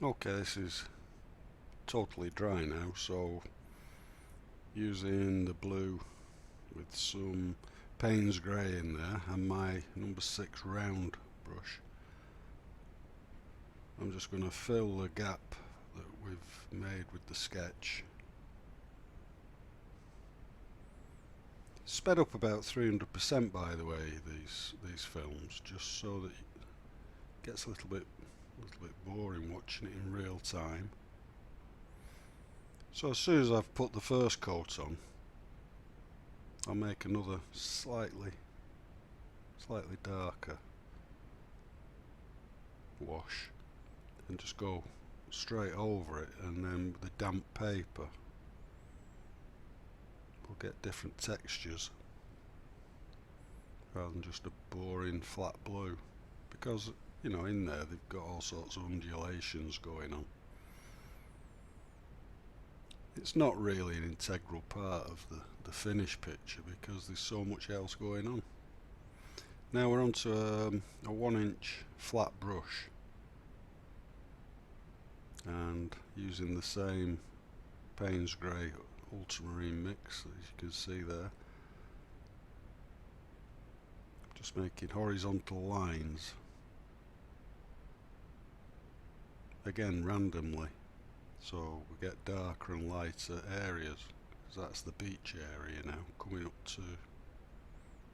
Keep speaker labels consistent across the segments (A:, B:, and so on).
A: Okay, this is totally dry now, so using the blue with some Payne's grey in there and my number 6 round brush, I'm just going to fill the gap that we've made with the sketch. Sped up about 300% by the way, these films, just so that it gets a little bit boring watching it in real time. So as soon as I've put the first coat on, I'll make another slightly darker wash and just go straight over it, and then with the damp paper we'll get different textures rather than just a boring flat blue, because you know in there they've got all sorts of undulations going on. It's not really an integral part of the finished picture because there's so much else going on. Now we're onto a 1-inch flat brush, and using the same Payne's grey ultramarine mix as you can see there, just making horizontal lines, again randomly, so we get darker and lighter areas, because that's the beach area now coming up to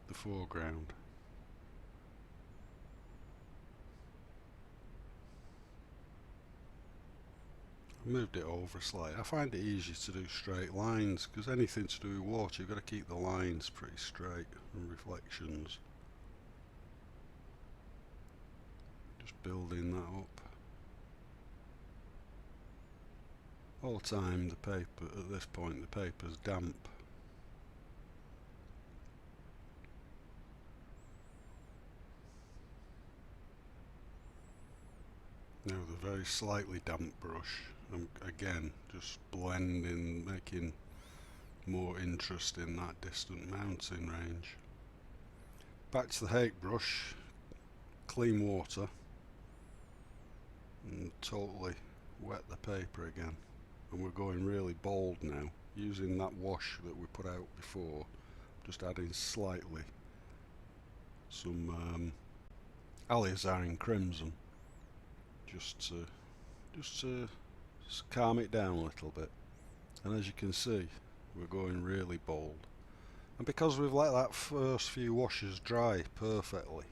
A: the foreground. I moved it over slightly. I find it easier to do straight lines, because anything to do with water you've got to keep the lines pretty straight and reflections. Just building that up. All the time the paper, at this point the paper's damp. Now with a very slightly damp brush, I'm again just blending, making more interest in that distant mountain range. Back to the Hake brush, clean water, and totally wet the paper again. And we're going really bold now, using that wash that we put out before, just adding slightly some alizarin crimson, just to calm it down a little bit. And as you can see, we're going really bold, and because we've let that first few washes dry perfectly,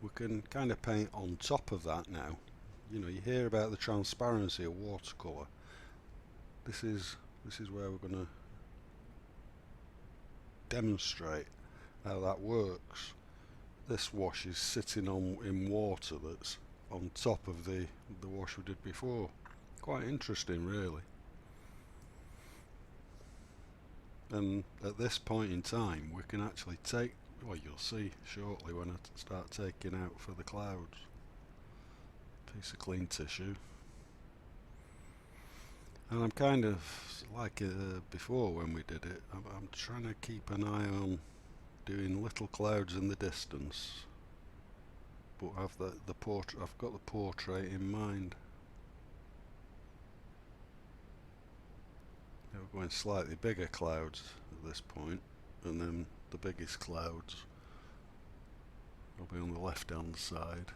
A: we can kind of paint on top of that now. You know, you hear about the transparency of watercolour. This is where we're going to demonstrate how that works. This wash is sitting on in water that's on top of the wash we did before. Quite interesting really. And at this point in time we can actually take, well you'll see shortly when I start taking out for the clouds, piece of clean tissue. And I'm kind of like before when we did it, I'm trying to keep an eye on doing little clouds in the distance, but I've got the portrait in mind. Now we're going slightly bigger clouds at this point, and then the biggest clouds will be on the left hand side.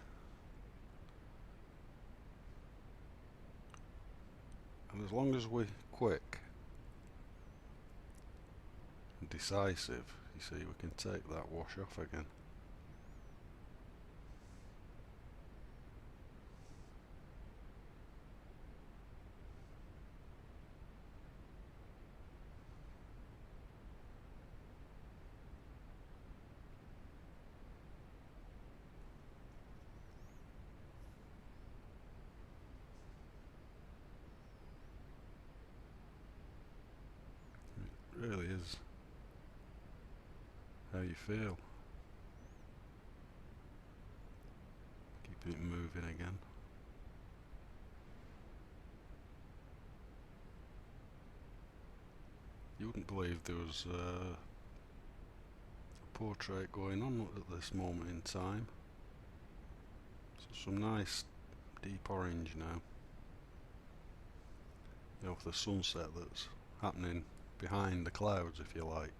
A: And as long as we're quick and decisive, you see, we can take that wash off again. It really is how you feel. Keeping it moving again. You wouldn't believe there was a portrait going on at this moment in time. So some nice deep orange now. of the sunset that's happening behind the clouds, if you like.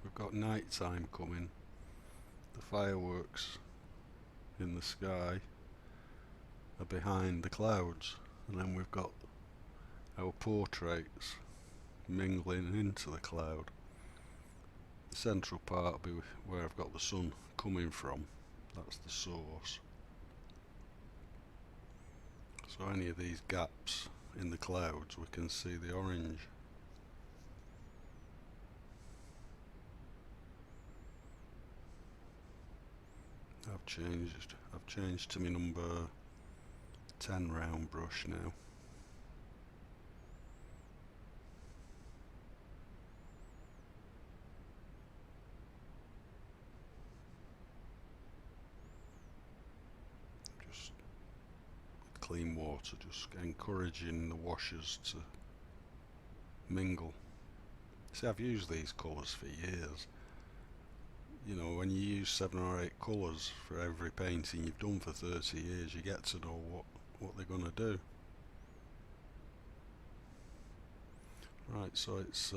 A: We've got night time coming, the fireworks in the sky are behind the clouds, and then we've got our portraits mingling into the cloud. The central part will be where I've got the sun coming from, that's the source. So any of these gaps in the clouds, we can see the orange. I've changed to my number 10 round brush now. Just with clean water, just encouraging the washes to mingle. See, I've used these colours for years. You know, when you use 7 or 8 colours for every painting you've done for 30 years, you get to know what they're going to do. Right, so it's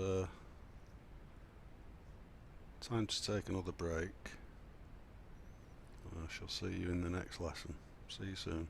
A: time to take another break. I shall see you in the next lesson. See you soon.